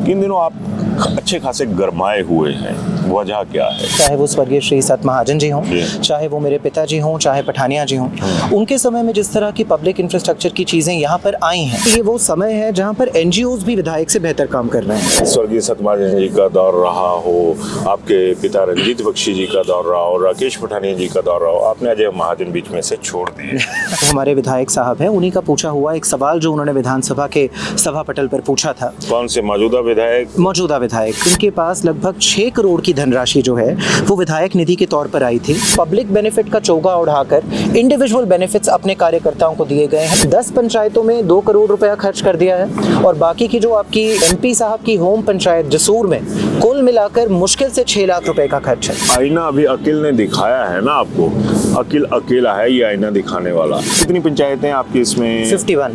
इन दिनों आप अच्छे खासे गरमाए हुए हैं, वजह क्या है? चाहे वो स्वर्गीय श्री सत महाजन जी हों, चाहे वो मेरे पिताजी हों, चाहे पठानिया जी हों, उनके समय में जिस तरह की पब्लिक इंफ्रास्ट्रक्चर की चीज़ें यहाँ पर आई हैं, ये वो समय है जहाँ पर एनजीओज भी विधायक से बेहतर काम कर रहे हैं। स्वर्गीय सत महाजन जी का दौर रहा हो, आपके पिता रंजीत बख्शी जी का दौर रहा हो, राकेश पठानिया जी का दौर रहा हो, आपने अजय महाजन बीच में से छोड़ दिए। हमारे विधायक साहब हैं, उन्हीं का पूछा हुआ एक सवाल जो उन्होंने विधानसभा के सभा पटल पर पूछा था। कौन से मौजूदा विधायक? मौजूदा विधायक, उनके पास लगभग 6 करोड़ की धनराशि जो है वो विधायक निधि के तौर पर आई थी। पब्लिक बेनिफिट का चोगा उड़ाकर इंडिविजुअल बेनिफिट्स अपने कार्यकर्ताओं को दिए गए हैं। 10 पंचायतों में 2 करोड़ रुपया खर्च कर दिया है और बाकी की जो आपकी एमपी साहब की होम पंचायत जसूर में कुल मिलाकर मुश्किल से 6 लाख रुपए का खर्च है। आईना अभी अकिल ने दिखाया है ना आपको, अकिल अकेला है ये आईना दिखाने वाला। कितनी पंचायतें आपकी इसमें? 51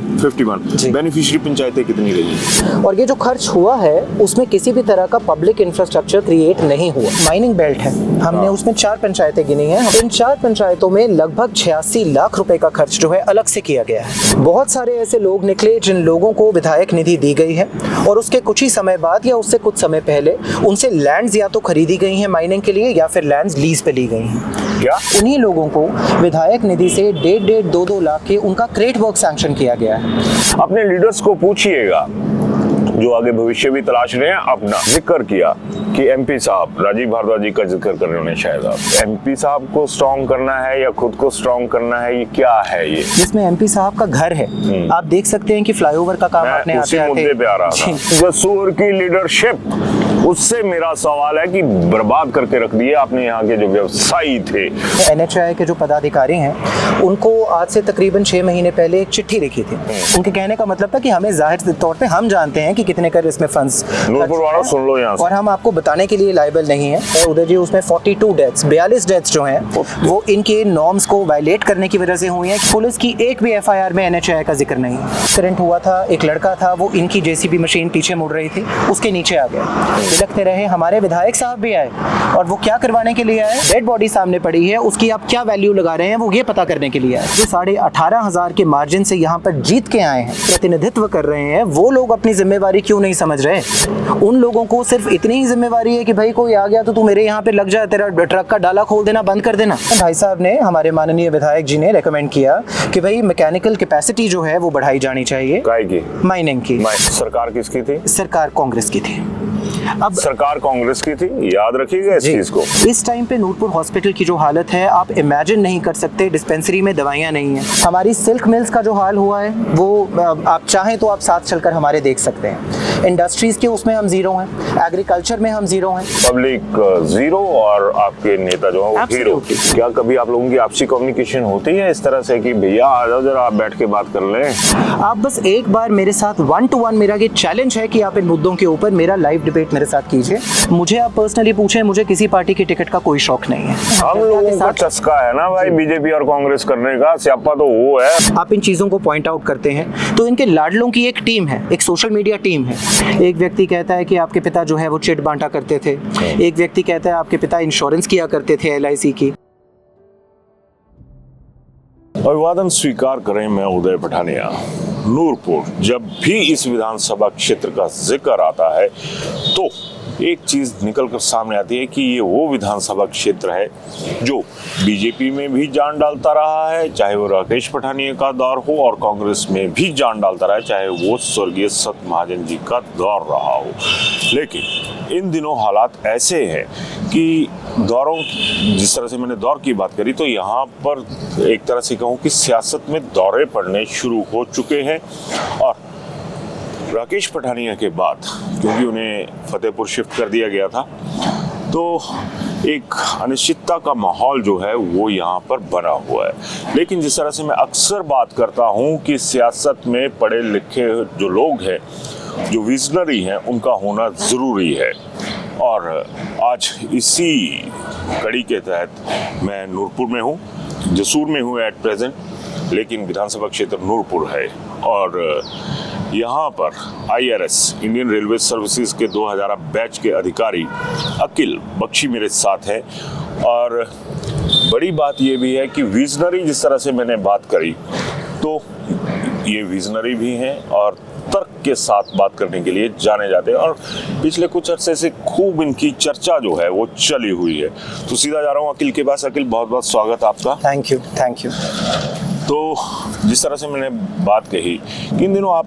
बेनिफिशियरी पंचायतें कितनी रही? और ये जो खर्च हुआ है उसमें किसी भी तरह का पब्लिक इंफ्रास्ट्रक्चर क्रिएट नहीं हुआ। माइनिंग बेल्ट है, हमने उसमें 4 पंचायतें गिनी हैं। इन 4 पंचायतों में लगभग 86 लाख रुपए का खर्च जो है अलग से किया गया है। बहुत सारे ऐसे लोग निकले जिन लोगों को विधायक निधि दी गई है और उसके कुछ ही समय बाद या उससे कुछ समय पहले उनसे लैंड्स या तो खरीदी गई हैं माइनिंग के लिए या फिर लैंड्स लीज पे ली गई हैं। क्या उन्हीं लोगों को विधायक निधि से 1.5-2 लाख के उनका क्रेट वर्क सैंक्शन किया गया है। अपने लीडर्स को पूछिएगा जो आगे भविष्य भी तलाश रहे हैं। अपना जिक्र किया कि एमपी साहब राजीव भारद्वाज जी का जिक्र कर रहे हैं शायद आप। एमपी साहब को स्ट्रॉन्ग करना है या खुद को स्ट्रॉन्ग करना है, ये क्या है? ये इसमें एमपी साहब का घर है, आप देख सकते हैं कि फ्लाईओवर का काम आपने आते मुद्दे पे आ रहा था। जसूर की लीडरशिप, उससे मेरा सवाल है कि बर्बाद करके रख दिए आपने यहाँ के जो व्यवसायी थे। एनएचआई के जो पदाधिकारी हैं उनको आज से तकरीबन 6 महीने पहले एक चिट्ठी लिखी थी। उनके कहने का मतलब था कि हमें जाहिर तौर पे हम जानते हैं कि कितने कर इसमें फंड्स, नूरपुर वालों सुन लो यहाँ से, और हम आपको बताने के लिए लायबल नहीं है। उदय जी, उसमें 42 डेथ्स जो हैं वो इनके नॉर्म्स को वायलेट करने की वजह से हुई हैं। पुलिस की एक भी एफआईआर में एनएचआई का जिक्र नहीं है। एक्सीडेंट हुआ था, एक लड़का था, वो इनकी जेसीबी मशीन पीछे मुड़ रही थी, उसके नीचे आ गया। लगते रहे हमारे विधायक साहब भी आए और वो क्या करवाने के लिए आए? डेड बॉडी सामने पड़ी है, उसकी आप क्या वैल्यू लगा रहे हैं वो ये पता करने के लिए आए। 18,500 के मार्जिन से यहाँ पर जीत के आए हैं, प्रतिनिधित्व कर रहे हैं। वो लोग अपनी जिम्मेवारी क्यों नहीं समझ रहे? उन लोगों को सिर्फ इतनी ही जिम्मेवारी है कि भाई कोई आ गया तो तू मेरे यहाँ पे लग जाए, तेरा ट्रक का डाला खोल देना, बंद कर देना। भाई साहब ने, हमारे माननीय विधायक जी ने रेकमेंड किया कि भाई मैकेनिकल कैपेसिटी जो है वो बढ़ाई जानी चाहिए। काय की? माइनिंग की। सरकार किसकी थी? सरकार कांग्रेस की थी। अब सरकार कांग्रेस की थी, याद रखिएगा इस चीज को। इस टाइम पे नूरपुर हॉस्पिटल की जो हालत है आप इमेजिन नहीं कर सकते। डिस्पेंसरी में दवाइयां नहीं है। हमारी सिल्क मिल्स का जो हाल हुआ है वो आप चाहें तो आप साथ चलकर हमारे देख सकते हैं। इंडस्ट्रीज के उसमें हम जीरो हैं, एग्रीकल्चर में हम जीरो हैं। पब्लिक जीरो और आपके नेता जो है वो हीरो। क्या कभी आप लोगों की आपसी कम्युनिकेशन होती है इस तरह से कि भैया आ जाओ जरा आप बैठ के बात कर लें? आप बस एक बार मेरे साथ 1-to-1, मेरा ये चैलेंज है कि आप इन मुद्दों के ऊपर मेरा लाइव डिबेट मेरे साथ कीजिए। मुझे आप पर्सनली पूछें, मुझे किसी पार्टी की टिकट का कोई शौक नहीं है। हम लोगों का चस्का है ना भाई बीजेपी और कांग्रेस करने का, स्यापा तो वो है। आप इन चीजों को पॉइंट आउट करते हैं तो इनके लाडलों की एक टीम है, एक सोशल मीडिया टीम है। एक व्यक्ति कहता है कि आपके पिता जो है वो चिट बांटा करते थे, एक व्यक्ति कहता है आपके पिता इंश्योरेंस किया करते थे LIC की। अभिवादन स्वीकार करें, मैं उदय पठानिया। नूरपुर जब भी इस विधानसभा क्षेत्र का जिक्र आता है तो एक चीज निकल कर सामने आती है कि ये वो विधानसभा क्षेत्र है जो बीजेपी में भी जान डालता रहा है, चाहे वो राकेश पठानिया का दौर हो, और कांग्रेस में भी जान डालता रहा है, चाहे वो स्वर्गीय सत महाजन जी का दौर रहा हो। लेकिन इन दिनों हालात ऐसे हैं कि दौरों, जिस तरह से मैंने दौर की बात करी, तो यहाँ पर एक तरह से कहूँ कि सियासत में दौरे पड़ने शुरू हो चुके हैं। और राकेश पठानिया के बाद, क्योंकि उन्हें फतेहपुर शिफ्ट कर दिया गया था, तो एक अनिश्चितता का माहौल जो है वो यहाँ पर बना हुआ है। लेकिन जिस तरह से मैं अक्सर बात करता हूँ कि सियासत में पढ़े लिखे जो लोग हैं, जो विजनरी हैं, उनका होना ज़रूरी है। और आज इसी कड़ी के तहत मैं नूरपुर में हूँ, जसूर में हूँ एट प्रेजेंट, लेकिन विधानसभा क्षेत्र नूरपुर है। और यहाँ पर IRS इंडियन रेलवे सर्विसेज के 2000 बैच के अधिकारी अकिल बख्शी मेरे साथ है। और बड़ी बात ये भी है कि विजनरी, जिस तरह से मैंने बात करी, तो ये विजनरी भी हैं और तर्क के साथ बात करने के लिए जाने जाते हैं और पिछले कुछ अरसे से खूब इनकी चर्चा जो है वो चली हुई है। तो सीधा जा रहा हूँ अखिल के पास। अखिल, बहुत बहुत स्वागत आपका। Thank you. तो जिस तरह से मैंने बात कही कि इन दिनों आप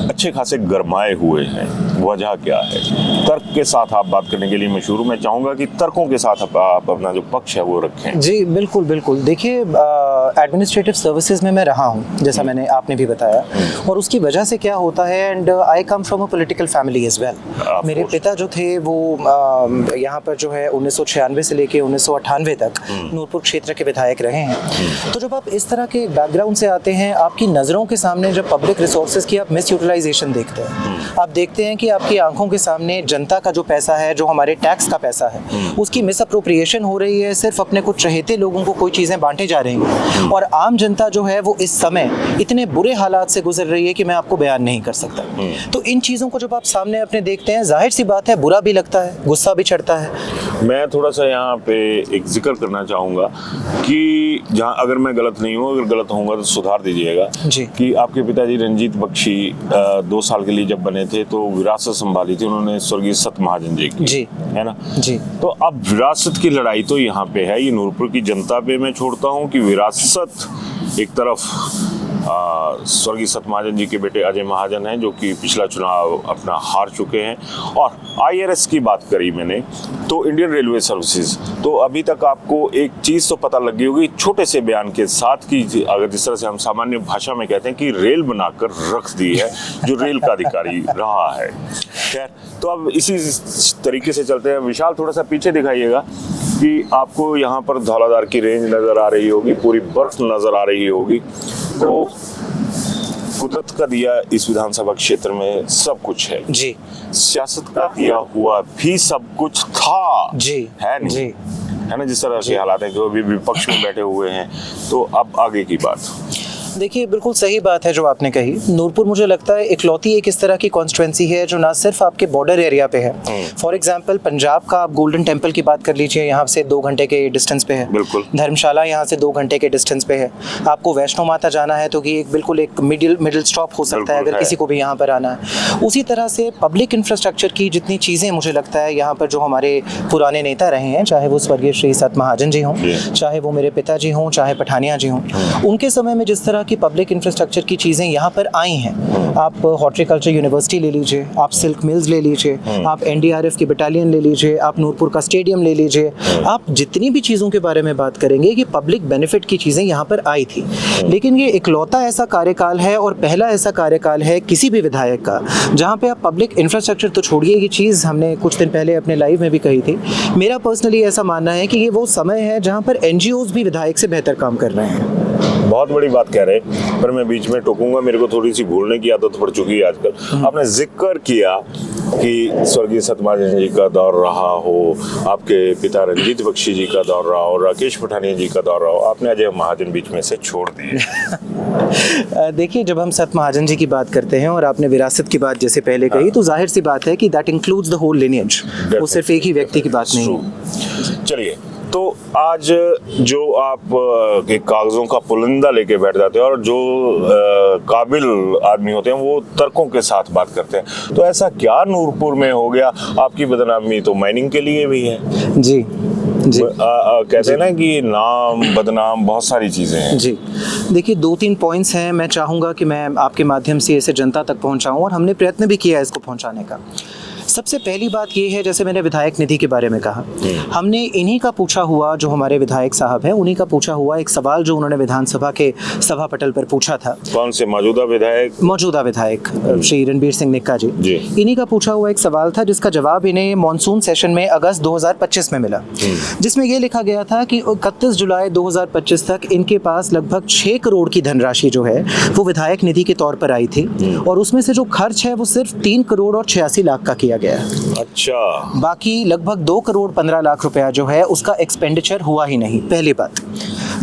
अच्छे खासे गरमाए हुए हैं, वजह क्या है? तर्क के साथ आप बात करने के लिए मशहूर हूं। मैं चाहूँगा कि तर्कों के साथ आप अपना जो पक्ष है वो रखें। जी बिल्कुल। देखिए, एडमिनिस्ट्रेटिव सर्विसेज में मैं रहा हूँ, जैसा आपने भी बताया, और उसकी वजह से क्या होता है, and I come from a political family as well. मेरे पिता जो थे वो यहाँ पर जो है 1996 से लेके 1998 तक नूरपुर क्षेत्र के विधायक रहे हैं। तो जब आप इस तरह के बैकग्राउंड से आते हैं, आपकी नज़रों के सामने जब पब्लिक रिसोर्सेज की आप मिस यूटिलाइजेशन देखते हैं, आप देखते हैं कि आपकी आंखों के सामने जनता का जो पैसा है, जो हमारे टैक्स का पैसा है, उसकी मिस अप्रोप्रिएशन हो रही है, सिर्फ अपने कुछ चहेते लोगों को कोई चीज़ें बांटे जा रही हैं, और आम जनता जो है वो इस समय इतने बुरे हालात से गुजर रही है कि मैं आपको बयान नहीं कर सकता। तो इन चीज़ों को जब आप सामने अपने देखते हैं, जाहिर सी बात है बुरा भी लगता है, गुस्सा भी चढ़ता है। मैं थोड़ा सा यहाँ पे एक जिक्र करना चाहूँगा कि जहाँ, अगर मैं गलत नहीं हूँ, अगर गलत होऊंगा तो सुधार दीजिएगा जी। कि आपके पिताजी रंजीत बख्शी 2 साल के लिए जब बने थे तो विरासत संभाली थी उन्होंने स्वर्गीय सत महाजन जी की, जी, है ना? जी। तो अब विरासत की लड़ाई तो यहाँ पे है, ये नूरपुर की जनता पे मैं छोड़ता हूँ कि विरासत एक तरफ स्वर्गीय सत महाजन जी के बेटे अजय महाजन हैं जो कि पिछला चुनाव अपना हार चुके हैं, और IRS की बात करी मैंने तो इंडियन रेलवे सर्विसेज, तो अभी तक आपको एक चीज़ तो पता लग गई होगी छोटे से बयान के साथ कि अगर जिस तरह से हम सामान्य भाषा में कहते हैं कि रेल बनाकर रख दी है जो रेल का अधिकारी रहा है। खैर, तो अब इसी तरीके से चलते हैं। विशाल, थोड़ा सा पीछे दिखाइएगा कि आपको यहाँ पर धौलाधार की रेंज नज़र आ रही होगी, पूरी बर्फ नज़र आ रही होगी। तो कुदरत का दिया इस विधानसभा क्षेत्र में सब कुछ है जी, सियासत का दिया हुआ भी सब कुछ था जी, है नहीं जी, है ना? जिस तरह के हालात हैं कि वो भी विपक्ष में बैठे हुए हैं। तो अब आगे की बात। देखिए, बिल्कुल सही बात है जो आपने कही। नूरपुर मुझे लगता है इकलौती एक इस तरह की कॉन्स्टिट्यूएंसी है जो ना सिर्फ आपके बॉर्डर एरिया पे है। फॉर एग्जांपल, पंजाब का आप गोल्डन टेम्पल की बात कर लीजिए, यहाँ से 2 घंटे के डिस्टेंस पे है। बिल्कुल। धर्मशाला यहाँ से 2 घंटे के डिस्टेंस पे है। आपको वैष्णो माता जाना है तो कि एक बिल्कुल एक मिडिल स्टॉप हो सकता है अगर किसी को भी यहाँ पर आना है। उसी तरह से पब्लिक इंफ्रास्ट्रक्चर की जितनी चीज़ें मुझे लगता है यहाँ पर जो हमारे पुराने नेता रहे हैं, चाहे वो स्वर्गीय श्री सत महाजन जी हों, चाहे वो मेरे पिताजी हों, चाहे पठानिया जी हों, उनके समय में जिस तरह की पब्लिक इंफ्रास्ट्रक्चर की चीज़ें यहाँ पर आई हैं, आप हॉर्टिकल्चर यूनिवर्सिटी ले लीजिए, आप सिल्क मिल्स ले लीजिए, आप NDRF की बटालियन ले लीजिए, आप नूरपुर का स्टेडियम ले लीजिए, आप जितनी भी चीज़ों के बारे में बात करेंगे कि पब्लिक बेनिफिट की चीज़ें यहाँ पर आई थी। लेकिन ये इकलौता ऐसा कार्यकाल है और पहला ऐसा कार्यकाल है किसी भी विधायक का जहाँ पे आप पब्लिक इंफ्रास्ट्रक्चर तो छोड़िए, ये चीज़ हमने कुछ दिन पहले अपने लाइव में भी कही थी। मेरा पर्सनली ऐसा मानना है कि ये वो समय है जहाँ पर NGOs भी विधायक से बेहतर काम कर रहे हैं। बहुत बड़ी बात कह रहे हैं, पर मैं बीच में टोकूंगा, मेरे को थोड़ी सी भूलने की आदत पड़ चुकी है आजकल। आपने जिक्र किया कि स्वर्गीय सत महाजन जी का दौर रहा हो, आपके पिता रंजीत बख्शी जी का दौर रहा हो, राकेश पठानिया जी का दौर रहा हो, आपने अजय महाजन बीच में से छोड़ दिए। देखिए, जब हम सत महाजन जी की बात करते हैं और आपने विरासत की बात जैसे पहले कही, तो जाहिर सी बात है कि that includes the whole lineage, वो सिर्फ एक ही व्यक्ति की बात नहीं है। चलिए, तो आज जो आप के कागजों का पुलिंदा लेके बैठ जाते हैं और जो काबिल आदमी होते हैं वो तर्कों के साथ बात करते हैं, तो ऐसा क्या नूरपुर में हो गया? आपकी बदनामी तो माइनिंग के लिए भी है। जी जी। कहते हैं ना कि नाम बदनाम बहुत सारी चीज़ें हैं। जी, देखिए 2-3 पॉइंट्स हैं, मैं चाहूँगा कि मैं आपके माध्यम से इसे जनता तक पहुँचाऊँ, और हमने प्रयत्न भी किया है इसको पहुँचाने का। सबसे पहली बात ये है, जैसे मैंने विधायक निधि के बारे में कहा, हमने इन्हीं का पूछा हुआ, जो हमारे विधायक साहब हैं उन्हीं का पूछा हुआ एक सवाल जो उन्होंने विधानसभा के सभा पटल पर पूछा था। कौन से मौजूदा विधायक श्री रणबीर सिंह निक्का जी, इन्हीं का पूछा हुआ एक सवाल था जिसका जवाब इन्हें मॉनसून सेशन में अगस्त 2025 में मिला, जिसमें ये लिखा गया था कि 31 जुलाई 2025 तक इनके पास लगभग 6 करोड़ की धनराशि जो है वो विधायक निधि के तौर पर आई थी, और उसमें से जो खर्च है वो सिर्फ 3 करोड़ और 86 लाख का किया गया है। अच्छा, बाकी लगभग 2 करोड़ 15 लाख रुपया जो है उसका एक्सपेंडिचर हुआ ही नहीं। पहली बात।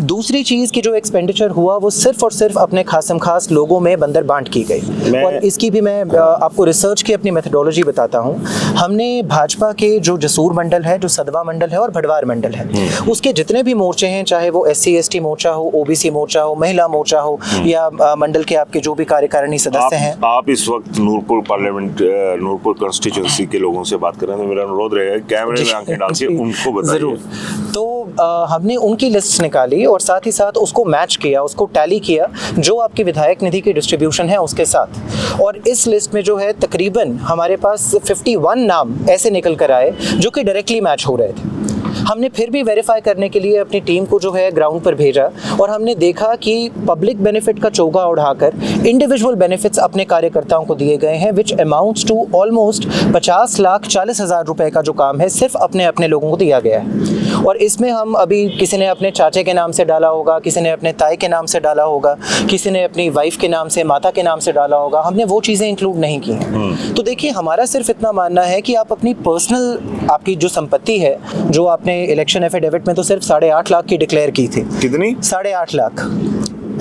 दूसरी चीज़ की जो एक्सपेंडिचर हुआ वो सिर्फ और सिर्फ अपने खासम खास लोगों में बंदर बांट की गई। और इसकी भी मैं आपको रिसर्च की अपनी मेथडोलॉजी बताता हूँ। हमने भाजपा के जो जसूर मंडल है, जो सदवा मंडल है और भड़वार मंडल है, उसके जितने भी मोर्चे हैं, चाहे वो SC ST मोर्चा हो, OBC मोर्चा हो, महिला मोर्चा हो, या मंडल के आपके जो भी कार्यकारिणी सदस्य हैं। आप इस वक्त नूरपुर पार्लियामेंट, नूरपुर कॉन्स्टिट्यूंसी के लोगों से बात कर रहे हैं, तो मेरा अनुरोध रहेगा कैमरे में आंखें डाल के उनको बताइए। जरूर। तो हमने उनकी लिस्ट निकाली और साथ ही साथ उसको मैच किया, उसको टैली किया जो आपकी विधायक निधि की डिस्ट्रीब्यूशन है उसके साथ। और इस लिस्ट में जो है तकरीबन हमारे पास 51 नाम ऐसे निकल कर आए जो कि डायरेक्टली मैच हो रहे थे। हमने फिर भी वेरीफाई करने के लिए अपनी टीम को जो है ग्राउंड पर भेजा और हमने देखा कि पब्लिक बेनिफिट का चोगा उड़ाकर इंडिविजुअल बेनिफिट्स अपने कार्यकर्ताओं को दिए गए हैं, विच अमाउंट्स टू ऑलमोस्ट 50,40,000 रुपए का जो काम है सिर्फ अपने अपने लोगों को दिया गया है। और इसमें हम अभी किसी ने अपने चाचे के नाम से डाला होगा, किसी ने अपने ताई के नाम से डाला होगा, किसी ने अपनी वाइफ के नाम से, माता के नाम से डाला होगा, हमने वो चीज़ें इंक्लूड नहीं की हैं। तो देखिए, हमारा सिर्फ इतना मानना है कि आप अपनी पर्सनल आपकी जो संपत्ति है, जो आपने इलेक्शन एफिडेविट में तो सिर्फ 8.5 लाख की डिक्लेयर की थी। कितनी? 8.5 lakh.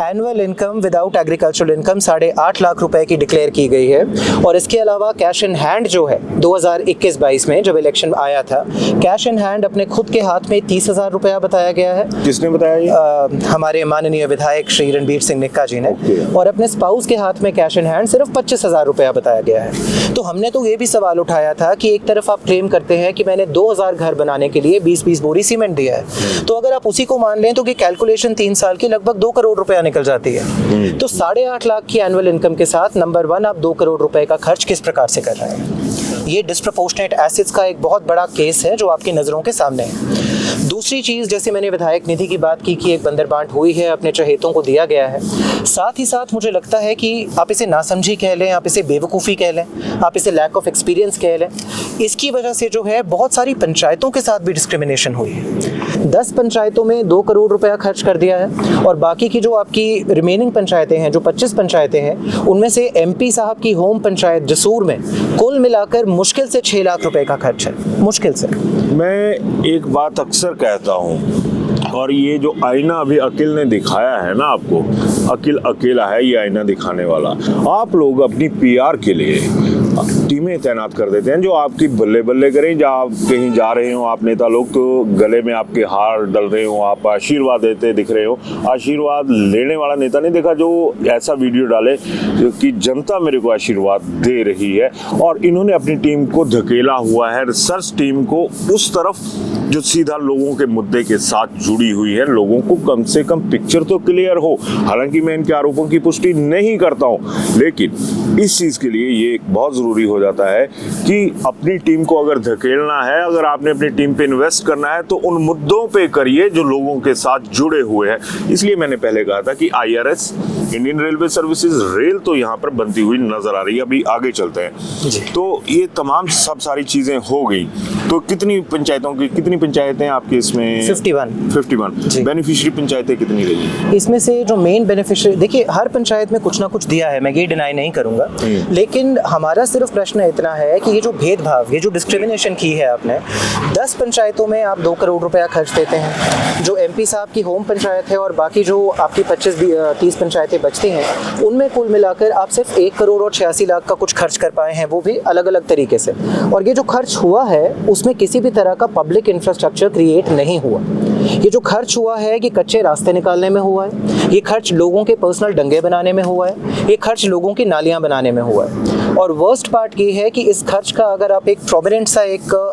Annual income without agricultural income 8.5 lakh रुपए की डिक्लेयर की गई है। और इसके अलावा कैश इन हैंड जो है 2021-22 में जब इलेक्शन आया था, कैश इन हैंड अपने खुद के हाथ में 30,000 रुपया बताया गया है। किसने बताया ये? हमारे माननीय विधायक श्री रणबीर सिंह निक्का जी ने। और अपने स्पाउस के हाथ में कैश इन हैंड सिर्फ 25,000 रुपया बताया गया है। तो हमने तो ये भी सवाल उठाया था कि एक तरफ आप क्लेम करते हैं कि मैंने 2000 घर बनाने के लिए 20-20 बोरी सीमेंट दिया है, तो अगर आप उसी को मान लें तो कि कैलकुलेशन 3 साल की लगभग 2 करोड़ रुपया निकल जाती है। तो 8.5 लाख की एनुअल इनकम के साथ नंबर 1 आप 2 करोड़ रुपए का खर्च किस प्रकार से कर रहे हैं? ये डिस्प्रपोर्शनेट एसेट्स का एक बहुत बड़ा केस है जो आपकी नज़रों के सामने है। दूसरी चीज़, जैसे मैंने विधायक निधि की बात की कि एक बंदरबांट हुई है, अपने चहेतों को दिया गया है, साथ ही साथ मुझे लगता है कि आप इसे नासमझी कह लें, आप इसे बेवकूफ़ी कह लें, आप इसे लैक ऑफ एक्सपीरियंस कह लें, इसकी वजह से जो है बहुत सारी पंचायतों के साथ भी डिस्क्रिमिनेशन हुई है। 10 पंचायतों में 2 करोड़ रुपया खर्च कर दिया है और बाकी की जो आपकी रिमेनिंग पंचायतें हैं, जो 25 पंचायतें हैं, उनमें से MP साहब की होम पंचायत जसूर में कुल मिलाकर मुश्किल से 6 लाख रुपए का खर्च है, मुश्किल से। मैं एक बात अक्सर कहता हूँ, और ये जो आईना अभी अकिल ने दिखाया है ना आपको, अकिल अकेला है ये आईना दिखाने वाला। आप लोग अपनी PR के लिए टीमें तैनात कर देते हैं जो आपकी बल्ले बल्ले करें। जब आप कहीं जा रहे हो, आप नेता लोग, तो गले में आपके हार डल रहे हो, आप आशीर्वाद देते दिख रहे हो। आशीर्वाद लेने वाला नेता नहीं देखा जो ऐसा वीडियो डाले कि जनता मेरे को आशीर्वाद दे रही है। और इन्होंने अपनी टीम को धकेला हुआ है, रिसर्च टीम को उस तरफ जो सीधा लोगों के मुद्दे के साथ जुड़ी हुई है। लोगों को कम से कम पिक्चर तो क्लियर हो। हालांकि मैं इनके आरोपों की पुष्टि नहीं करता हूं, लेकिन इस चीज के लिए ये बहुत जरूरी हो जाता है कि अपनी टीम को अगर धकेलना है, अगर आपने अपनी टीम पे इन्वेस्ट करना है, तो उन मुद्दों पे करिए जो लोगों के साथ जुड़े हुए हैं। इसलिए मैंने पहले कहा था कि IRS, Indian railway services, rail तो यहाँ पर बनती हुई नजर आ रही है। अभी आगे चलते हैं। तो ये तमाम सब सारी चीजें हो गई। तो कितनी पंचायतें आपके इसमें? 51 बेनिफिशियरी पंचायतें कितनी रही? इसमें से जो मेन बेनिफिशियरी, देखिए हर पंचायत में कुछ ना कुछ दिया है, मैं ये डिनाई नहीं करूंगा, लेकिन हमारा सिर्फ प्रश्न इतना है कि ये जो भेदभाव, ये जो डिस्क्रिमिनेशन की है आपने, 10 पंचायतों में आप 2 करोड़ रुपया खर्च देते हैं, जो MP साहब की होम पंचायत है, और बाकी जो आपकी 25-30 पंचायतें बचती हैं, उनमें कुल मिलाकर आप सिर्फ 1 करोड़ और 86 लाख का कुछ खर्च कर पाए हैं, वो भी अलग अलग तरीके से। और ये जो खर्च हुआ है उसमें किसी भी तरह का पब्लिक इंफ्रास्ट्रक्चर क्रिएट नहीं हुआ। ये जो खर्च हुआ है कि कच्चे रास्ते निकालने में हुआ है, ये खर्च लोगों के पर्सनल डंगे बनाने में हुआ है, ये खर्च लोगों की नालियां बनाने में हुआ है। और वर्स्ट पार्ट ये है कि इस खर्च का अगर आप एक प्रोमिनेंट सा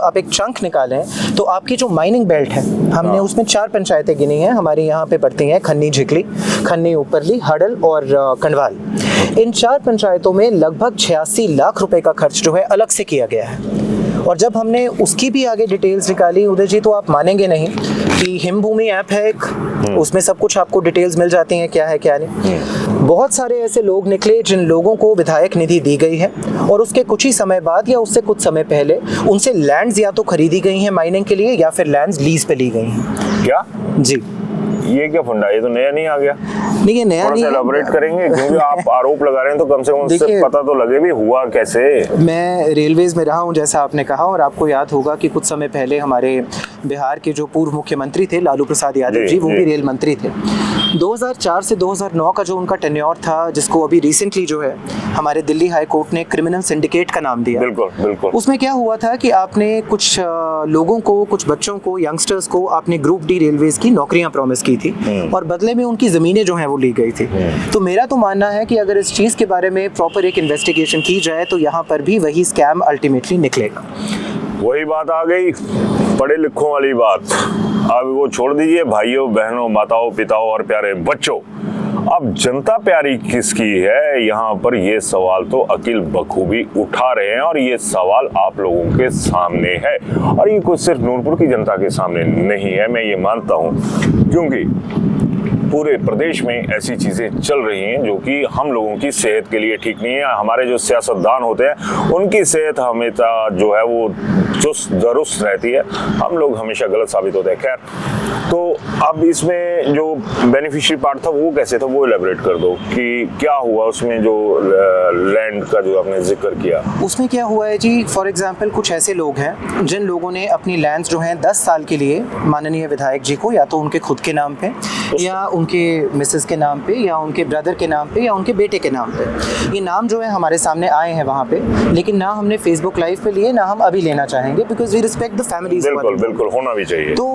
आप एक चंक निकालें तो आपकी जो माइनिंग बेल्ट है, हमने उसमें 4 पंचायतें गिनी हैं, हमारी यहाँ पे पड़ती हैं खन्नी झिकली, खन्नी ऊपरली, हडल और कंडवाल। इन 4 पंचायतों में लगभग 86 लाख रुपए का खर्च जो है अलग से किया गया है। और जब हमने उसकी भी आगे डिटेल्स निकाली उदय जी, तो आप मानेंगे नहीं कि हिमभूमि ऐप है एक, उसमें सब कुछ आपको डिटेल्स मिल जाती हैं, क्या है क्या नहीं। बहुत सारे ऐसे लोग निकले जिन लोगों को विधायक निधि दी गई है और उसके कुछ ही समय बाद या उससे कुछ समय पहले उनसे लैंड्स या तो खरीदी गई हैं माइनिंग के लिए, या फिर लैंड्स लीज पे ली गई हैं। क्या जी, ये क्या फंडा, ये तो नया नहीं आ गया। नहीं, ये नया थोड़ा नहीं सा है। एलाबोरेट करेंगे, क्योंकि आप आरोप लगा रहे हैं तो कम से कम उससे देखिए, पता तो लगे भी हुआ कैसे। मैं रेलवेज में रहा हूं जैसा आपने कहा, और आपको याद होगा कि कुछ समय पहले हमारे बिहार के जो पूर्व मुख्यमंत्री थे लालू प्रसाद यादव जी, वो भी रेल मंत्री थे। 2004 से 2009 का जो उनका टेन्योर था, जिसको अभी रिसेंटली जो है हमारे दिल्ली हाई कोर्ट ने क्रिमिनल सिंडिकेट का नाम दिया। बिल्कुल बिल्कुल। उसमें क्या हुआ था कि आपने कुछ लोगों को, कुछ बच्चों को, यंगस्टर्स को आपने ग्रुप डी रेलवेज की नौकरियां प्रॉमिस की थी और बदले में उनकी ज़मीनें जो हैं वो ली गई थी। तो मेरा तो मानना है कि अगर इस चीज़ के बारे में प्रॉपर एक इन्वेस्टिगेशन की जाए तो यहाँ पर भी वही स्कैम अल्टीमेटली निकलेगा। वही बात आ गई पढ़े लिखों वाली बात। अब वो छोड़ दीजिए भाइयों बहनों माताओं पिताओं और प्यारे बच्चों, अब जनता प्यारी किसकी है, यहाँ पर ये सवाल तो अकील बखूबी उठा रहे हैं और ये सवाल आप लोगों के सामने है। और ये कुछ सिर्फ नूरपुर की जनता के सामने नहीं है, मैं ये मानता हूँ, क्योंकि पूरे प्रदेश में ऐसी चीज़ें चल रही हैं जो कि हम लोगों की सेहत के लिए ठीक नहीं है। हमारे जो सियासतदान होते हैं उनकी सेहत हमेशा जो है वो चुस्त दुरुस्त रहती है, हम लोग हमेशा गलत साबित होते हैं। खैर, तो अब इसमें जो बेनिफिशियरी पार्ट था वो कैसे था, वो एलैबोरेट कर दो कि क्या हुआ उसमें, जो लैंड का जो आपने जिक्र किया। उसमें क्या हुआ है जी, फॉर एग्जांपल कुछ ऐसे लोग हैं जिन लोगों ने अपनी लैंड्स जो हैं 10 साल के लिए माननीय विधायक जी को, या तो उनके खुद के नाम पे या उनके मिसेस के नाम पे या उनके ब्रदर के नाम पे या उनके बेटे के नाम पे, ये नाम जो है हमारे सामने आए हैं वहाँ पे, लेकिन ना हमने फेसबुक लाइव पे लिए, ना हम अभी लेना चाहेंगे, because we respect the families. बिल्कुल बिल्कुल, होना भी चाहिए। तो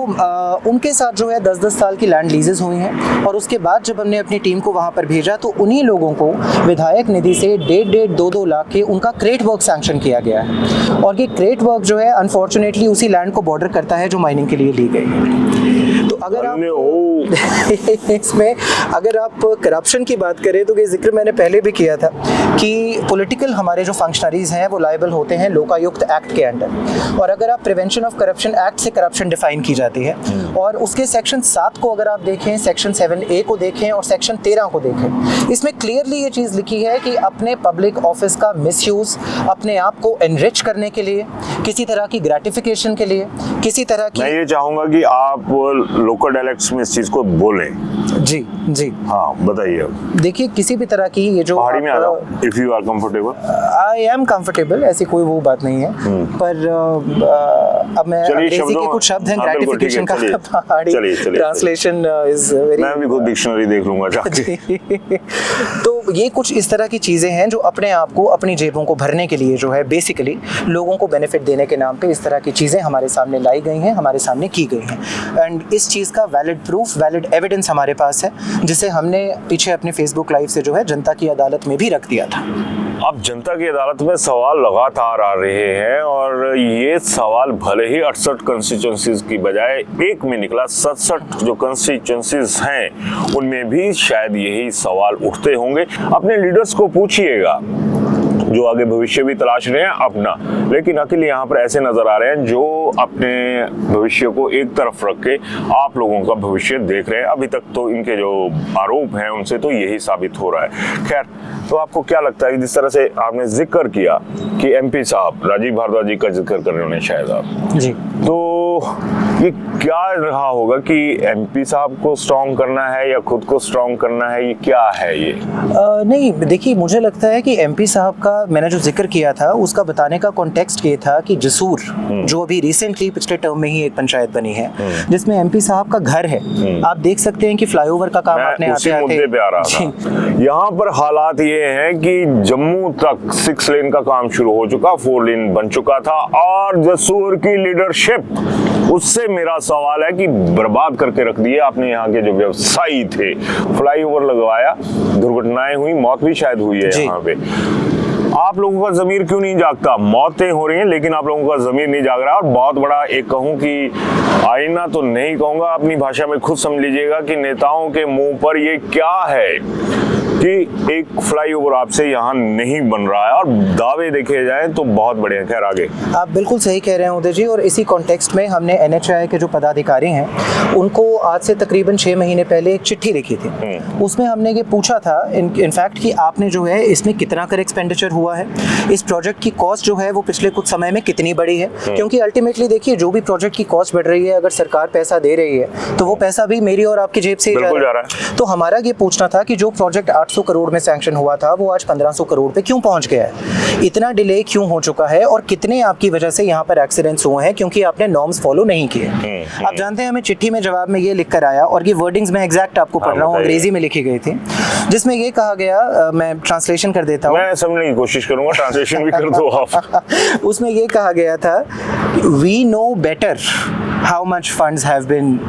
उनके साथ जो है 10-10 साल की लैंड लीजेस हुई हैं, और उसके बाद जब हमने अपनी टीम को वहाँ पर भेजा तो उन्हीं लोगों को विधायक निधि से 1.5-2 लाख के उनका क्रेट वर्क सैंक्शन किया गया है। और ये क्रेट वर्क जो है अनफॉर्चुनेटली उसी लैंड को बॉर्डर करता है जो माइनिंग के लिए ली गई है। तो अगर आप इसमें अगर आप करप्शन की बात करें तो ये जिक्र मैंने पहले भी किया था कि पॉलिटिकल हमारे जो फंक्शनरीज हैं वो लायबल होते हैं लोकायुक्त एक्ट के अंडर, और अगर आप प्रिवेंशन ऑफ करप्शन एक्ट से करप्शन डिफाइन की जाती है, और उसके सेक्शन 7 को अगर आप देखें, सेक्शन 7A को देखें और सेक्शन 13 को देखें, इसमें क्लियरली ये चीज़ लिखी है कि अपने पब्लिक ऑफिस का मिसयूज, अपने आप को एनरिच करने के लिए, किसी तरह की ग्रेटिफिकेशन के लिए, किसी तरह की, मैं ये चाहूंगा कि आप लोकल डायलेक्ट्स में इस चीज को बोलें। जी जी हाँ बताइए। देखिए, किसी भी तरह की ये जो पहाड़ी में आ जाओ, if you are comfortable. I am comfortable, ऐसी कोई वो बात नहीं है, पर अब मैं अंग्रेजी के कुछ शब्द हैं ग्रेटिफिकेशन का, पहाड़ी ट्रांसलेशन इज वेरी, मैं भी खुद डिक्शनरी देख लूंगा जाके। तो ये कुछ इस तरह की चीज़ें हैं जो अपने आप को, अपनी जेबों को भरने के लिए जो है बेसिकली लोगों को बेनिफिट देने के नाम पे इस तरह की चीज़ें हमारे सामने लाई गई हैं, हमारे सामने की गई हैं, एंड इस चीज़ का वैलिड प्रूफ, वैलिड एविडेंस हमारे पास है, जिसे हमने पीछे अपने फेसबुक लाइव से जो है जनता की अदालत में भी रख दिया था। अब जनता की अदालत में सवाल लगातार आ रहे हैं, और ये सवाल भले ही 68 कंस्टिट्यूंसीज की बजाय एक में निकला, 67 जो कंस्टिट्यूंसीज हैं उनमें भी शायद यही सवाल उठते होंगे। अपने लीडर्स को पूछिएगा जो आगे भविष्य भी तलाश रहे हैं अपना, लेकिन अकेले यहाँ पर ऐसे नजर आ रहे हैं जो अपने भविष्य को एक तरफ रख के आप लोगों का भविष्य देख रहे हैं। अभी तक तो इनके जो आरोप हैं उनसे तो यही साबित हो रहा है। खैर, तो आपको क्या लगता है, जिस तरह से आपने जिक्र किया कि एमपी साहब राजीव भारद्वाज जी का जिक्र कर रहे होंगे शायद आप जी, तो ये क्या रहा होगा कि एमपी साहब को स्ट्रॉन्ग करना है या खुद को स्ट्रॉन्ग करना है, ये क्या है ये? नहीं, देखिए, मुझे लगता है कि एमपी साहब का मैंने जो जिक्र किया था उसका बताने का कॉन्टेक्स्ट ये था कि जसूर, जो अभी रिसेंटली पिछले टर्म में ही एक पंचायत बनी है जिसमें एमपी साहब का घर है, आप देख सकते हैं कि फ्लाईओवर का काम आपने आते आते, यहाँ पर हालात ये हैं कि जम्मू तक 6 लेन का काम शुरू हो चुका, 4 लेन बन चुका था, और जसूर की लीडरशिप, उससे मेरा सवाल है कि बर्बाद करके रख दिए आपने यहाँ के जो व्यवसायी थे। फ्लाईओवर लगवाया, दुर्घटनाएं हुई, मौत भी शायद हुई है यहाँ पे। आप लोगों का ज़मीर क्यों नहीं जागता? मौतें हो रही हैं लेकिन आप लोगों का ज़मीर नहीं जाग रहा। और बहुत बड़ा एक कहूँ कि आईना तो नहीं कहूँगा, अपनी भाषा में खुद समझ लीजिएगा कि नेताओं के मुंह पर ये क्या है। कि एक फ्लाईओवर आपसे यहाँ नहीं बन रहा है, और दावे देखे जाए तो बहुत बड़े हैं। खैर आगे। आप बिल्कुल सही कह रहे हैं उदय जी, और इसी कॉन्टेक्स्ट में हमने NHAI के जो पदाधिकारी हैं उनको आज से तकरीबन 6 महीने पहले एक चिट्ठी लिखी थी। उसमें हमने ये पूछा था इनफैक्ट कि आपने जो है इसमें कितना कर एक्सपेंडिचर हुआ है, इस प्रोजेक्ट की कॉस्ट जो है वो पिछले कुछ समय में कितनी बढ़ी है, क्योंकि अल्टीमेटली देखिए जो भी प्रोजेक्ट की कॉस्ट बढ़ रही है, अगर सरकार पैसा दे रही है तो वो पैसा भी मेरी और आपकी जेब से ही जा रहा है। तो हमारा ये पूछना था कि जो प्रोजेक्ट 800 करोड़ में सैंक्शन हुआ था वो आज 1500 करोड़ पे क्यों पहुंच गया है, इतना डिले क्यों हो चुका है, और कितने आपकी वजह से यहाँ पर एक्सीडेंट्स हुए हैं क्योंकि आपने नॉर्म्स फॉलो नहीं किए। आप जानते हैं हमें चिट्ठी में जवाब में ये लिख कर आया, और ये वर्डिंग्स मैं एग्जैक्ट आपको पढ़ रहा हूँ, अंग्रेजी में लिखी गई थी, जिसमें ये कहा गया, मैं ट्रांसलेशन कर देता हूँ, मैं समझने की कोशिश करूंगा, ट्रांसलेशन भी कर दो आप। उसमें ये कहा गया था, we know better how much funds have been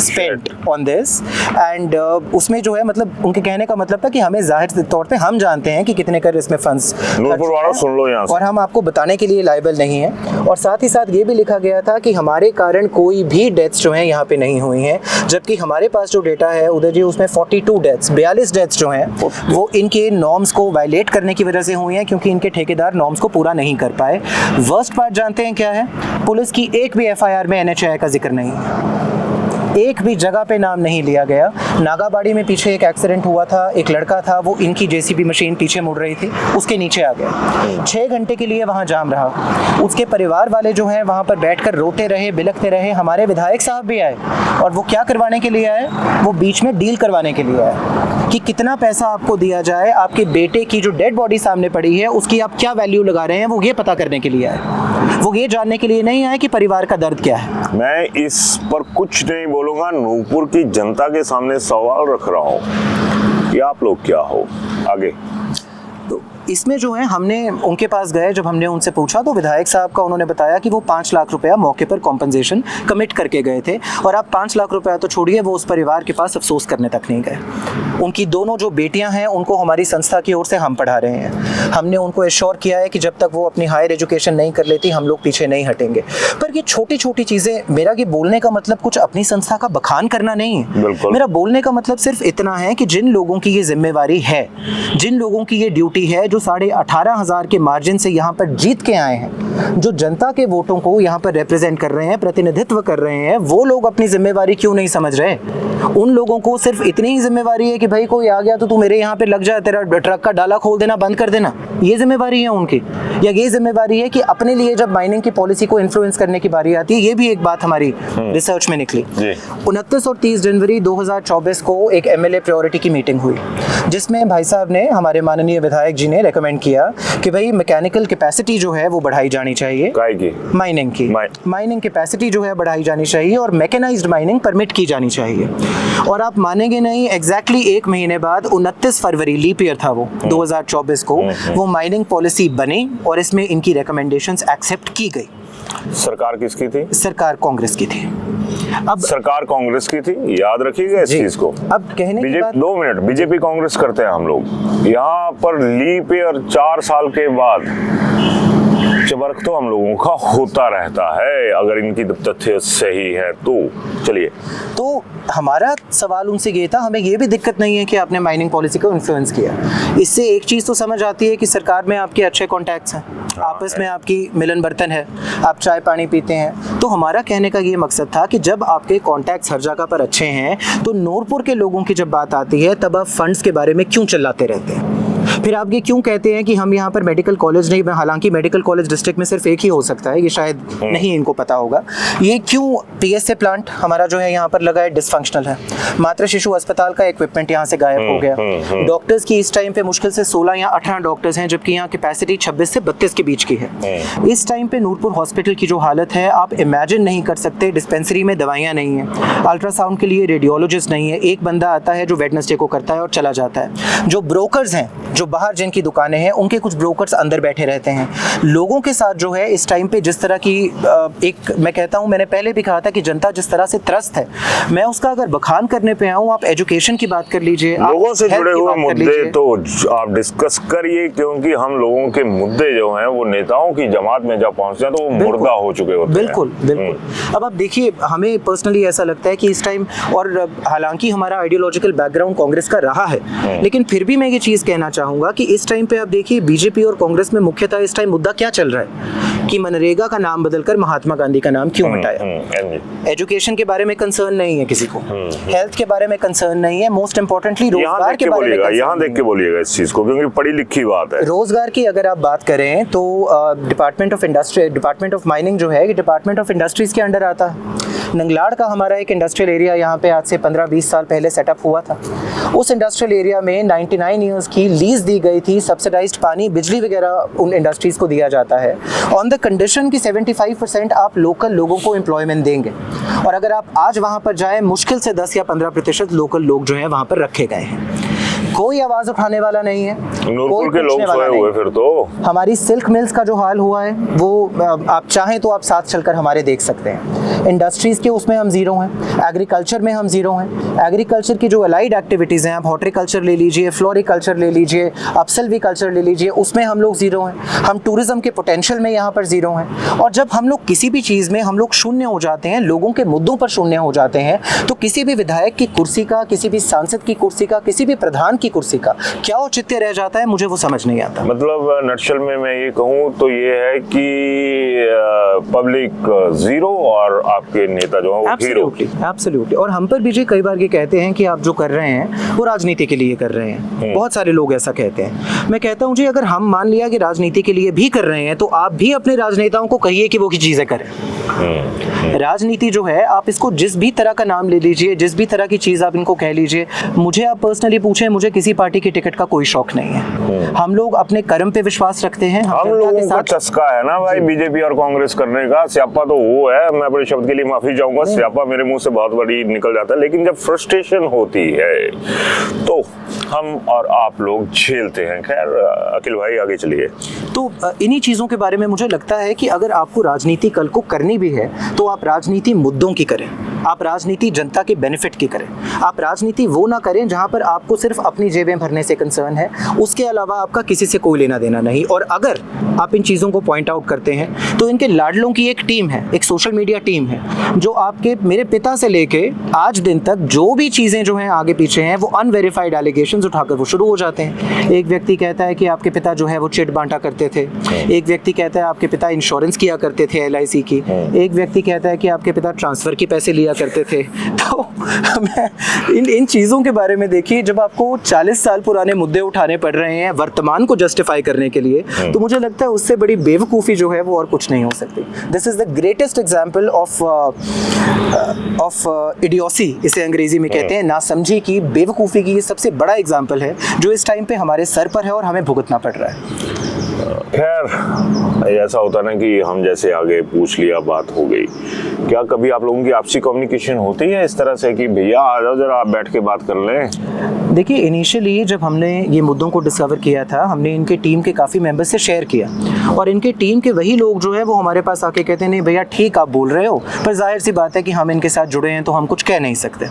spent on this, and उसमें जो है मतलब उनके कहने का मतलब था कि हमें जाहिर तौर पे हम जानते हैं कि कितने कर इसमें फंड्स नूरपुर वालों सुन लो यहाँ से, और हम आपको बताने के लिए लायबल नहीं है। और साथ ही साथ ये भी लिखा गया था कि हमारे कारण कोई भी डेथ्स जो हैं यहाँ पे नहीं हुई हैं, जबकि हमारे पास जो डेटा है उधर जी उसमें 42 डेथ्स 42 डेथ्स जो हैं वो इनके नॉर्म्स को वायलेट करने की वजह से हुई हैं, क्योंकि इनके ठेकेदार नॉर्म्स को पूरा नहीं कर पाए। वर्स्ट पार्ट जानते हैं क्या है, पुलिस की एक भी FIR में NHAI का जिक्र नहीं है, एक भी जगह पे नाम नहीं लिया गया। नागाबाड़ी में पीछे एक एक्सीडेंट हुआ था, एक लड़का था, वो इनकी JCB मशीन पीछे मुड़ रही थी, उसके नीचे आ गया, 6 घंटे के लिए वहाँ जाम रहा। उसके परिवार वाले जो हैं वहाँ पर बैठकर रोते रहे, बिलखते रहे। हमारे विधायक साहब भी आए, और वो क्या करवाने के लिए आए, वो बीच में डील करवाने के लिए आए कि कितना पैसा आपको दिया जाए, आपके बेटे की जो डेड बॉडी सामने पड़ी है उसकी आप क्या वैल्यू लगा रहे हैं, वो ये पता करने के लिए आए, वो ये जानने के लिए नहीं आए कि परिवार का दर्द क्या है। मैं इस पर कुछ नहीं बोलूंगा, नूरपुर की जनता के सामने सवाल रख रहा हूँ कि आप लोग क्या हो। आगे। तो इसमें जो है हमने उनके पास गए, जब हमने उनसे पूछा तो विधायक साहब का उन्होंने बताया कि वो 5 लाख रुपया मौके पर कॉम्पनसेशन कमिट करके गए थे, और आप 5 लाख रुपया तो छोड़िए, वो उस परिवार के पास अफसोस करने तक नहीं गए। उनकी दोनों जो बेटियां हैं उनको हमारी संस्था की ओर से हम पढ़ा रहे हैं, हमने उनको एश्योर किया है कि जब तक वो अपनी हायर एजुकेशन नहीं कर लेती हम लोग पीछे नहीं हटेंगे। पर ये छोटी छोटी चीज़ें, मेरा ये बोलने का मतलब कुछ अपनी संस्था का बखान करना नहीं है, मेरा बोलने का मतलब सिर्फ इतना है कि जिन लोगों की ये जिम्मेवारी है, जिन लोगों की ये ड्यूटी है, जो 18,500 के मार्जिन से यहाँ पर जीत के आए हैं, जो जनता के वोटों को यहाँ पर रिप्रेजेंट कर रहे हैं, प्रतिनिधित्व कर रहे हैं, वो लोग अपनी जिम्मेवारी क्यों नहीं समझ रहे? उन लोगों को सिर्फ इतनी ही जिम्मेवारी है कि भाई कोई आ गया तो तू मेरे यहाँ पे लग जा, तेरा ट्रक का डाला खोल देना, बंद कर देना, ये जिम्मेवारी है उनकी। या ये जिम्मेवारी है कि अपने लिए जब माइनिंग की पॉलिसी को इन्फ्लुएंस करने की बारी आती है, ये भी एक बात हमारी रिसर्च में निकली। 29 और 30 जनवरी 2024 को एक MLA प्रायोरिटी की मीटिंग हुई, जिसमें भाई साहब ने, हमारे माननीय विधायक जी ने रेकमेंड किया कि भाई मैकेनिकल कैपेसिटी जो है वो बढ़ाई जानी चाहिए, माइनिंग की माइनिंग कैपेसिटी जो है बढ़ाई जानी चाहिए, और मैकेनाइज्ड माइनिंग परमिट की जानी चाहिए। और आप मानेंगे नहीं, एग्जैक्टली 1 महीने बाद 29 फरवरी, लीप ईयर था वो 2024 को, वो माइनिंग पॉलिसी बनी और इसमें इनकी रिकमेंडेशंस एक्सेप्ट की गई। सरकार किसकी थी? सरकार कांग्रेस की थी। अब सरकार कांग्रेस की थी, याद रखिएगा इस चीज को। अब कहने की बात, 2 मिनट, बीजेपी कांग्रेस करते हैं हम लोग यहाँ पर। लीप ईयर 4 साल के बाद चबर्क तो हम लोगों का होता रहता है, अगर इनकी तथ्य सही है तो। चलिए, तो हमारा सवाल उनसे ये था, हमें ये भी दिक्कत नहीं है कि आपने माइनिंग पॉलिसी को इन्फ्लुएंस किया। इससे एक चीज़ तो समझ आती है कि सरकार में आपके अच्छे कॉन्टैक्ट्स हैं, आपस में आपकी मिलन बर्तन है, आप चाय पानी पीते हैं। तो हमारा कहने का ये मकसद था कि जब आपके कॉन्टैक्ट्स हर जगह पर अच्छे हैं, तो नूरपुर के लोगों की जब बात आती है तब आप फंड्स के बारे में क्यों चिल्लाते रहते हैं? फिर आप ये क्यों कहते हैं कि हम यहाँ पर मेडिकल कॉलेज नहीं, हालांकि मेडिकल कॉलेज डिस्ट्रिक्ट में सिर्फ एक ही हो सकता है, ये शायद नहीं इनको पता होगा। ये क्यों PSA प्लांट हमारा जो है यहाँ पर लगा है डिसफंक्शनल है, मातृ शिशु अस्पताल का इक्विपमेंट यहाँ से गायब हो गया, डॉक्टर्स की इस टाइम पे मुश्किल से 16 या 18 डॉक्टर्स हैं, जबकि यहाँ कैपेसिटी 26 से 32 के बीच की है। इस टाइम पे नूरपुर हॉस्पिटल की जो हालत है आप इमेजिन नहीं कर सकते। डिस्पेंसरी में दवाइयाँ नहीं है, अल्ट्रासाउंड के लिए रेडियोलॉजिस्ट नहीं है, एक बंदा आता है जो वेडनेसडे को करता है और चला जाता है। जो ब्रोकर्स हैं, जो जो बाहर जिनकी दुकानें हैं उनके कुछ ब्रोकर्स अंदर बैठे रहते हैं। लोगों के साथ जो है इस टाइम पे जिस तरह की एक मैं कहता हूँ, मैंने पहले भी कहा था कि जनता जिस तरह से त्रस्त है, मैं उसका अगर बखान करने पे आऊँ, आप एजुकेशन की बात कर लीजिए, लोगों से जुड़े हुए मुद्दे तो आप डिस्कस करिए, क्योंकि हम लोगों के मुद्दे जो हैं वो नेताओं की जमात में जब पहुंचते हैं तो वो मुर्दा हो चुके होते हैं। बिल्कुल बिल्कुल। अब आप देखिए, हमें पर्सनली ऐसा लगता है कि इस टाइम, और हालांकि हमारा आइडियोलॉजिकल बैकग्राउंड कांग्रेस का रहा है, लेकिन फिर भी मैं ये चीज कहना चाहूंगा कि इस टाइम पे आप देखिए बीजेपी और कांग्रेस में मुख्यतः इस टाइम मुद्दा क्या चल रहा है कि मनरेगा का नाम बदलकर महात्मा गांधी का नाम क्यों हटाया। एजुकेशन के बारे में कंसर्न नहीं है किसी को, हेल्थ के बारे में कंसर्न नहीं है, मोस्ट इंपोर्टेंटली रोजगार के बारे में। यहाँ देख के बोलिएगा इस चीज को, क्योंकि पढ़ी लिखी बात है। रोजगार की अगर आप बात करें तो department of industry, department of mining जो है, डिपार्टमेंट ऑफ इंडस्ट्रीज के अंडर आता है। नंगलाड़ का हमारा एक इंडस्ट्रियल एरिया यहाँ पे आज से 15-20 साल पहले सेटअप हुआ था। उस इंडस्ट्रियल एरिया में 99 ईयर्स की लीज दी गई थी, सब्सिडाइज्ड पानी, बिजली वगैरह उन इंडस्ट्रीज को दिया जाता है ऑन द कंडीशन कि 75% आप लोकल लोगों को एम्प्लॉयमेंट देंगे। और अगर आप आज वहाँ पर जाएं, मुश्किल से 10 या 15% लोकल लोग जो हैं वहाँ पर रखे गए हैं। कोई आवाज उठाने वाला नहीं है, नूरपुर के लोग सोए हुए। फिर तो हमारी सिल्क मिल्स का जो हाल हुआ है वो आप चाहें तो आप साथ चलकर हमारे देख सकते हैं। इंडस्ट्रीज के उसमें हम जीरो हैं, एग्रीकल्चर में हम जीरो हैं। एग्रीकल्चर की जो अलाइड एक्टिविटीज़ हैं, आप हॉर्टिकल्चर ले लीजिए, फ्लोरिकल्चर ले लीजिए, आप सिल्वीकल्चर ले लीजिए, उसमें हम लोग जीरो हैं। हम टूरिज्म के पोटेंशियल में यहाँ पर जीरो हैं। और जब हम लोग किसी भी चीज़ में हम लोग शून्य हो जाते हैं, लोगों के मुद्दों पर शून्य हो जाते हैं, तो किसी भी विधायक की कुर्सी का, किसी भी सांसद की कुर्सी का, किसी भी प्रधान की कुर्सी का क्या औचित्य रह जाता है, मुझे वो समझ नहीं आता। मतलब नटशल में मैं ये कहूँ तो ये है कि पब्लिक जीरो और आपके नेता जो है वो हीरो। एब्सोल्युटली। और हम पर भी जी कई बार ये कहते हैं कि आप जो कर रहे हैं वो राजनीति के लिए कर रहे हैं। बहुत सारे लोग ऐसा कहते हैं। मैं कहता हूँ जी, अगर हम मान लिया कि राजनीति के लिए भी कर रहे हैं तो आप भी अपने राजनेताओं को कहिए कि वो की चीजें करें। राजनीति जो है, आप इसको जिस भी तरह का नाम ले लीजिए, जिस भी तरह की चीज आप इनको कह लीजिए, मुझे आप पर्सनली पूछें, मुझे किसी पार्टी की टिकट का कोई शौक नहीं है। हम लोग अपने कर्म पे विश्वास रखते हैं। हम लोगों का चस्का है ना भाई बीजेपी और कांग्रेस करने का। स्यापा तो वो है, मैं अपने शब्द के लिए माफी चाहूंगा, स्यापा मेरे मुंह से बहुत बड़ी निकल जाता है, लेकिन जब फ्रस्ट्रेशन होती है तो हम और आप लोग झेलते हैं। खैर अखिल भाई आगे चलिए। तो इन्हीं चीज़ों के बारे में मुझे लगता है कि अगर आपको राजनीति कल को करनी भी है तो आप राजनीति मुद्दों की करें, आप राजनीति जनता के बेनिफिट की करें। आप राजनीति वो ना करें जहां पर आपको सिर्फ अपनी जेबें भरने से कंसर्न है, उसके अलावा आपका किसी से कोई लेना देना नहीं। और अगर आप इन चीज़ों को पॉइंट आउट करते हैं तो इनके लाडलों की एक टीम है, एक सोशल मीडिया टीम है, जो आपके मेरे पिता से लेके आज दिन तक जो भी चीज़ें जो हैं आगे पीछे हैं वो अनवेरिफाइड एलिगेशंस उठाकर वो शुरू हो जाते हैं। एक व्यक्ति कहता है कि आपके पिता जो है वो चिट बांटा करते थे, एक व्यक्ति कहता है आपके पिता इंश्योरेंस किया करते थे LIC की, एक व्यक्ति कहता है कि आपके पिता ट्रांसफ़र के पैसे लिया करते थे। तो मैं इन चीज़ों के बारे में देखिए, जब आपको 40 साल पुराने मुद्दे उठाने पड़ रहे हैं वर्तमान को जस्टिफाई करने के लिए, तो मुझे लगता है उससे बड़ी बेवकूफ़ी जो है वो और कुछ नहीं हो सकती। This is the greatest example of idiocy, इसे अंग्रेजी में कहते हैं, नासमझी की, बेवकूफ़ी की। ये सबसे बड़ा एग्जाम्पल है जो इस टाइम पे हमारे सर पर है और हमें भुगतना पड़ रहा है। खैर ऐसा होता ना कि हम जैसे आगे पूछ लिया, बात हो गई। क्या कभी आप लोगों की आपसी कम्युनिकेशन होती है इस तरह से कि भैया आ जाओ जरा आप बैठ के बात कर लें? देखिए, इनिशियली जब हमने ये मुद्दों को डिस्कवर किया था, हमने इनके टीम के काफ़ी मेंबर्स से शेयर किया, और इनके टीम के वही लोग जो है वो हमारे पास आके कहते हैं नहीं भैया ठीक आप बोल रहे हो, पर जाहिर सी बात है कि हम इनके साथ जुड़े हैं तो हम कुछ कह नहीं सकते।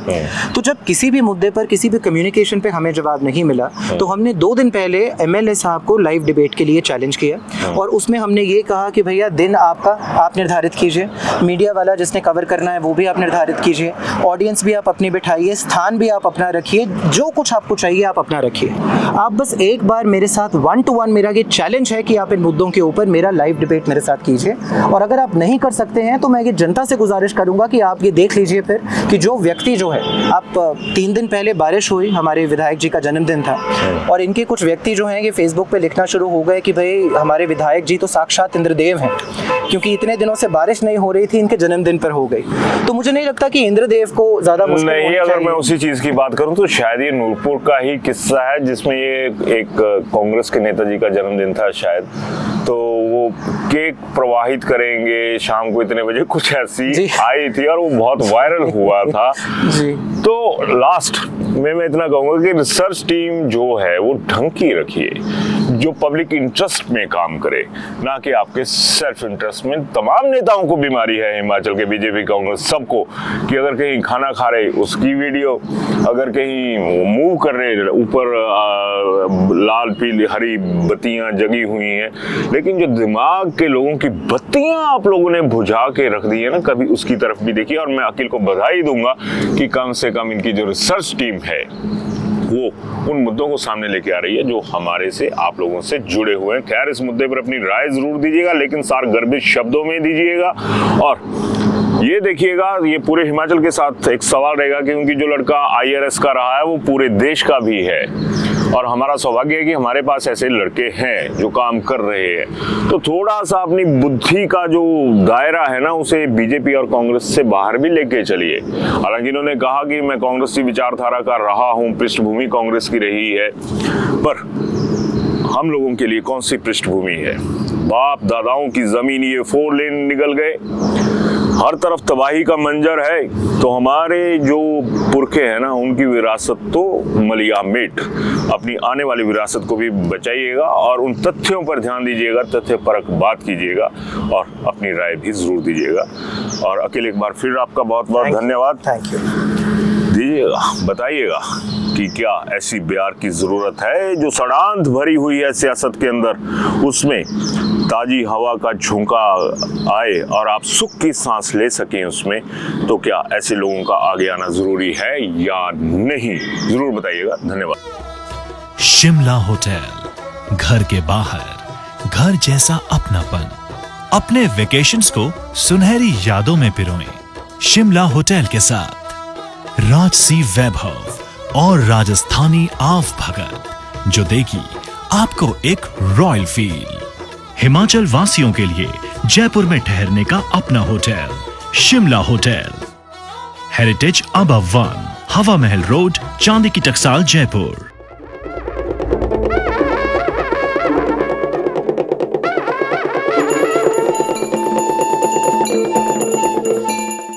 तो जब किसी भी मुद्दे पर, किसी भी कम्युनिकेशन पे हमें जवाब नहीं मिला, तो हमने 2 दिन पहले MLA साहब को लाइव डिबेट के लिए चैलेंज किया, और उसमें हमने ये कहा कि भैया दिन आपका आप निर्धारित कीजिए, मीडिया वाला जिसने कवर करना है वो भी आप निर्धारित कीजिए, ऑडियंस भी आप अपनी बिठाइए, स्थान भी आप अपना रखिए, जो कुछ आपको चाहिए आप अपना रखिए। आप बस एक बार मेरे साथ 1 to 1 मेरा ये चैलेंज है कि आप इन मुद्दों के ऊपर मेरा लाइव डिबेट मेरे साथ कीजिए। और अगर आप नहीं कर सकते हैं तो मैं ये जनता से गुजारिश करूंगा कि आप ये देख लीजिए फिर कि जो व्यक्ति जो है, आप 3 दिन पहले बारिश हुई, हमारे विधायक जी का जन्मदिन था, और इनके कुछ व्यक्ति जो हैं ये फेसबुक पे लिखना शुरू हो गए कि भाई हमारे विधायक जी तो साक्षात इंद्रदेव हैं, क्योंकि इतने दिनों से बारिश नहीं हो रही थी, इनके जन्मदिन पर हो गई। तो मुझे नहीं लगता कि इंद्रदेव को ज्यादा मुश्किल नहीं। अगर मैं उसी चीज की बात करूं तो शायद ये नूरपुर का ही किस्सा है जिसमें ये एक कांग्रेस के नेताजी का जन्मदिन था शायद, तो वो केक प्रवाहित करेंगे शाम को इतने बजे, कुछ ऐसी आई थी और वो बहुत वायरल हुआ था। जी। तो लास्ट मैं इतना कहूँगा कि रिसर्च टीम जो है वो ढंग की रखिए, जो पब्लिक इंटरेस्ट में काम करे, ना कि आपके सेल्फ इंटरेस्ट में। तमाम नेताओं को बीमारी है हिमाचल के, बीजेपी कांग्रेस सबको, कि अगर कहीं खाना खा रहे उसकी वीडियो, अगर कहीं मूव कर रहे ऊपर लाल पीली हरी बत्तियां जगी हुई हैं, लेकिन जो दिमाग के लोगों की बत्तियां आप लोगों ने बुझा के रख दी है ना, कभी उसकी तरफ भी देखिए। और मैं अकील को बधाई दूंगा कि कम से कम इनकी जो रिसर्च टीम है वो उन मुद्दों को सामने लेके आ रही है जो हमारे से, आप लोगों से जुड़े हुए हैं। खैर, इस मुद्दे पर अपनी राय जरूर दीजिएगा, लेकिन सार गर्भित शब्दों में दीजिएगा। और ये देखिएगा, ये पूरे हिमाचल के साथ एक सवाल रहेगा, क्योंकि जो लड़का IRS का रहा है वो पूरे देश का भी है, और हमारा सौभाग्य है कि हमारे पास ऐसे लड़के हैं जो काम कर रहे हैं। तो थोड़ा सा अपनी बुद्धि का जो दायरा है ना, उसे बीजेपी और कांग्रेस से बाहर भी लेके चलिए। हालांकि इन्होंने कहा कि मैं कांग्रेस की विचारधारा का रहा हूं, पृष्ठभूमि कांग्रेस की रही है, पर हम लोगों के लिए कौन सी पृष्ठभूमि है? बाप दादाओं की जमीन, ये 4 लेन निकल गए, हर तरफ तबाही का मंजर है। तो हमारे जो पुरखे हैं ना, उनकी विरासत तो मलियामेट, अपनी आने वाली विरासत को भी बचाइएगा और उन तथ्यों पर ध्यान दीजिएगा, तथ्य परक बात कीजिएगा और अपनी राय भी जरूर दीजिएगा। और अकेले एक बार फिर आपका बहुत बहुत धन्यवाद। Thank you. दीजिएगा, बताइएगा कि क्या ऐसी बयार की जरूरत है जो सड़ांध भरी हुई है सियासत के अंदर, उसमें ताजी हवा का झोंका आए और आप सुख की सांस ले सकें उसमें। तो क्या ऐसे लोगों का आगे आना जरूरी है या नहीं? जरूर बताइएगा। धन्यवाद। शिमला होटल, घर के बाहर घर जैसा अपनापन। अपने वेकेशंस को सुनहरी यादों में पिरोएं शिमला होटल के साथ। राजसी वैभव और राजस्थानी आव भगत, जो देगी आपको एक रॉयल फील। हिमाचल वासियों के लिए जयपुर में ठहरने का अपना hotel, Shimla hotel. Heritage above 1, हवा महल रोड, चांदी की टकसाल, जयपुर।